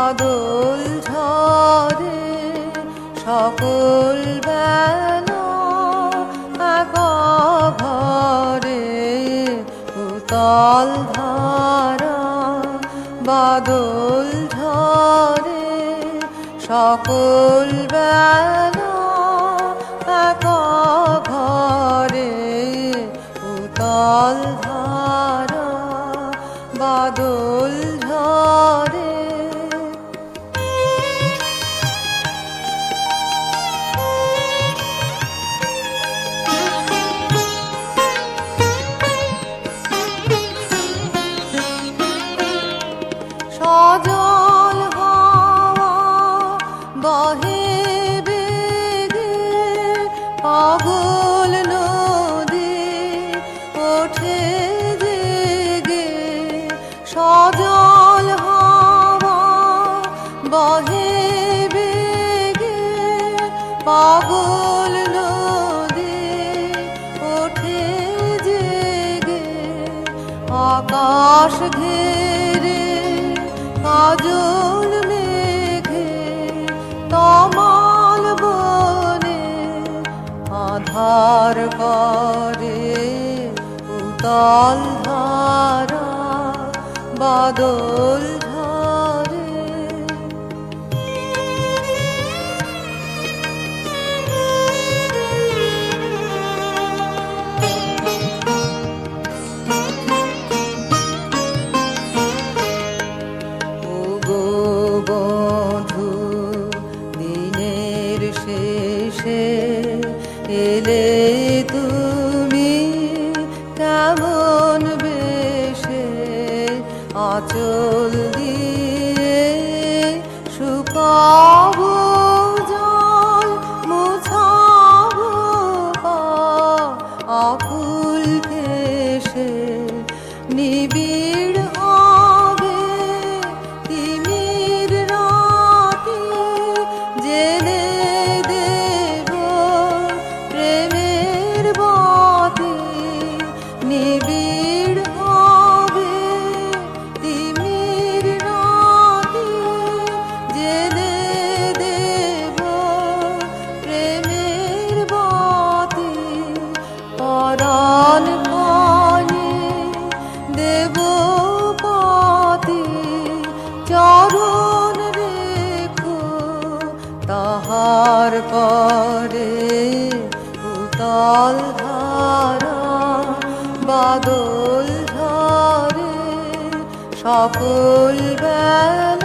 বাদল ঝরে সকল বেলা একা ঘরে উতল ধারা বাদল ঝরে সকল বেলা একা ঘরে উতল ধারা বাদল ঝরে সজল হাওয়া বহে বেগে পাগল নদী ওঠে জেগে সজল হাওয়া বহে বেগে পাগল নদী ওঠে জেগে আকাশ ঘেরে কাজল মেঘে তমাল বনে আধার করে উতল ধারা বাদল ঝরে বধূ দিনের শেষে এলে তুমি কেমন বেশে আঁচল দিয়ে শুকাবো জল মুছাবো পা আকুল কেশে নিবিড় হবে তিমির রাতে জেলে দেব প্রেমের বাতি নিবিড় হবে তিমির রাতে জেলে দেব প্রেমের বাতি পরাণ কানে দেব পাতি চরণ রেখো তাহার পরে উতল ধারা বাদল ঝরে সকল বেলা